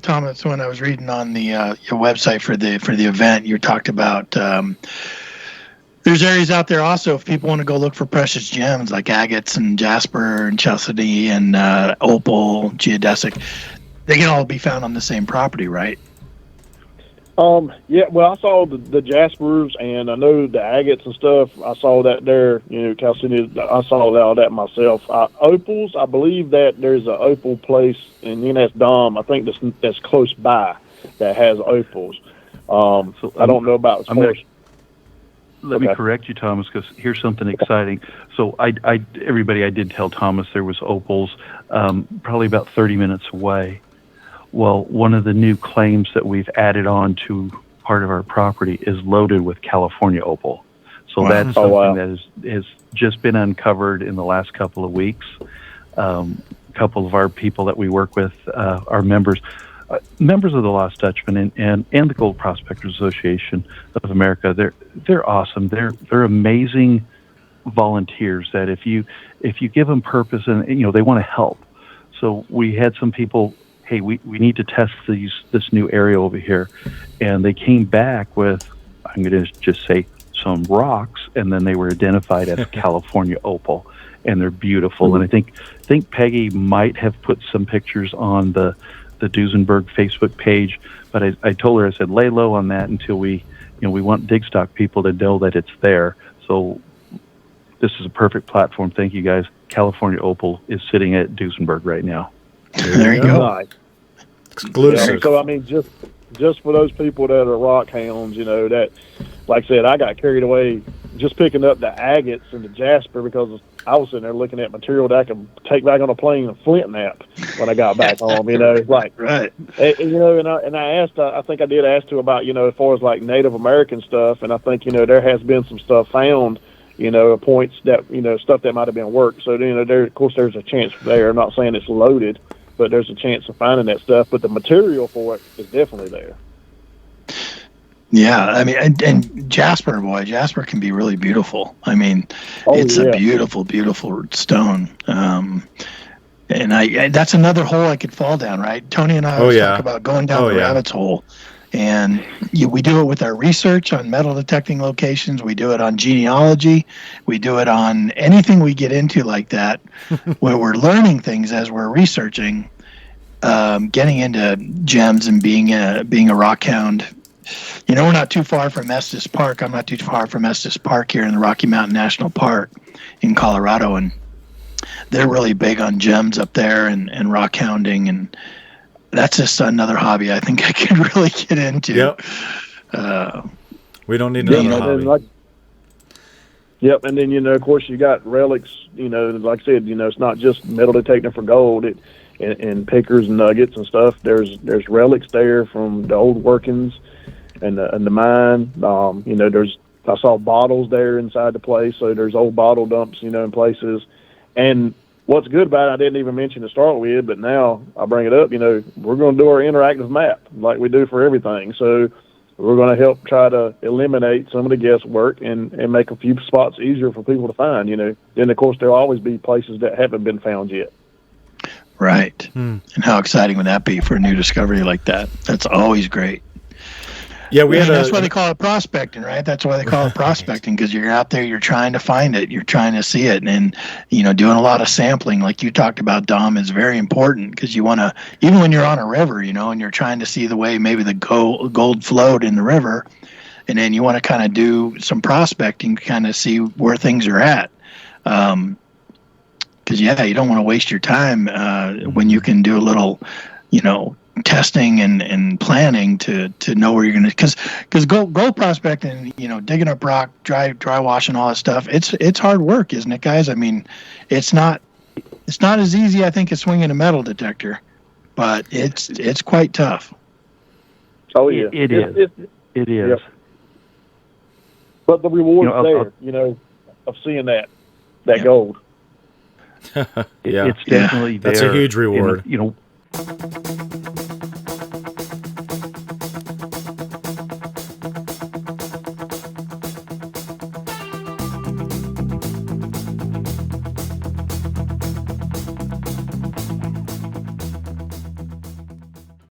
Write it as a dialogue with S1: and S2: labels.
S1: Thomas, when I was reading on the your website for the event, you talked about there's areas out there also if people want to go look for precious gems like agates and Jasper and Chalcedony and Opal, Geodesic. They can all be found on the same property, right?
S2: Yeah, well, I saw the Jaspers, and I know the agates and stuff. I saw that there, Chalcedony. I saw all that myself. Opals, I believe that there's an opal place in UNS Dom. I think that's close by that has opals. So I don't know about.
S3: Let me correct you, Thomas, because here's something exciting. So I did tell Thomas there was opals, probably about 30 minutes away. Well, one of the new claims that we've added on to part of our property is loaded with California opal. So that's something that has just been uncovered in the last couple of weeks. A couple of our people that we work with are members of the Lost Dutchman and the Gold Prospectors Association of America. They're awesome. They're amazing volunteers that if you give them purpose and they want to help. So we had some people, hey, we need to test this new area over here. And they came back with, I'm going to just say, some rocks, and then they were identified as California opal, and they're beautiful. And I think Peggy might have put some pictures on the Duisenburg Facebook page, but I told her, I said, lay low on that until we want DIGSTOCK people to know that it's there. So this is a perfect platform. Thank you, guys. California opal is sitting at Duisenburg right now.
S1: There you go.
S2: Nice.
S4: Exclusive.
S2: Yeah, so I mean, just for those people that are rock hounds, that, like I said, I got carried away just picking up the agates and the Jasper because I was sitting there looking at material that I could take back on a plane and flint nap when I got back home. Right. And I asked, I think I did ask too about as far as like Native American stuff, and I think there has been some stuff found. Points that stuff that might have been worked. So there, of course, there's a chance there. I'm not saying it's loaded, but there's a chance of finding that stuff. But the material for it is definitely there.
S1: Yeah, I mean, and Jasper can be really beautiful. I mean, it's a beautiful, beautiful stone. And that's another hole I could fall down, right? Tony and I always talk about going down the rabbit's hole. And we do it with our research on metal detecting locations. We do it on genealogy. We do it on anything we get into like that, where we're learning things as we're researching, getting into gems and being a rock hound. We're not too far from Estes Park. I'm not too far from Estes Park here in the Rocky Mountain National Park in Colorado, and they're really big on gems up there and rock hounding, and that's just another hobby I think I could really get into.
S4: Yep. We don't need another hobby.
S2: Yep, and then of course you got relics. Like I said, it's not just metal detecting for gold. And pickers and nuggets and stuff. There's relics there from the old workings and the mine. I saw bottles there inside the place, so there's old bottle dumps, in places. And what's good about it, I didn't even mention to start with, but now I bring it up. We're going to do our interactive map like we do for everything. So we're going to help try to eliminate some of the guesswork and make a few spots easier for people to find. Then of course there'll always be places that haven't been found yet.
S1: Right. And how exciting would that be for a new discovery like that? That's always great.
S4: Yeah,
S1: that's why they call it prospecting, right? That's why they call it prospecting, because you're out there, you're trying to find it, you're trying to see it, and doing a lot of sampling, like you talked about, Dom, is very important because you want to, even when you're on a river, and you're trying to see the way maybe the gold flowed in the river, and then you want to kind of do some prospecting, kind of see where things are at. Because you don't want to waste your time when you can do a little, testing and planning to know where you're going to. Because gold prospecting, digging up rock, dry washing, all that stuff. It's hard work, isn't it, guys? I mean, it's not as easy, I think, as swinging a metal detector, but it's quite tough.
S2: Oh yeah,
S3: it is.
S2: Yep. But the reward's there, of seeing that gold.
S3: It's definitely there.
S4: That's a huge reward.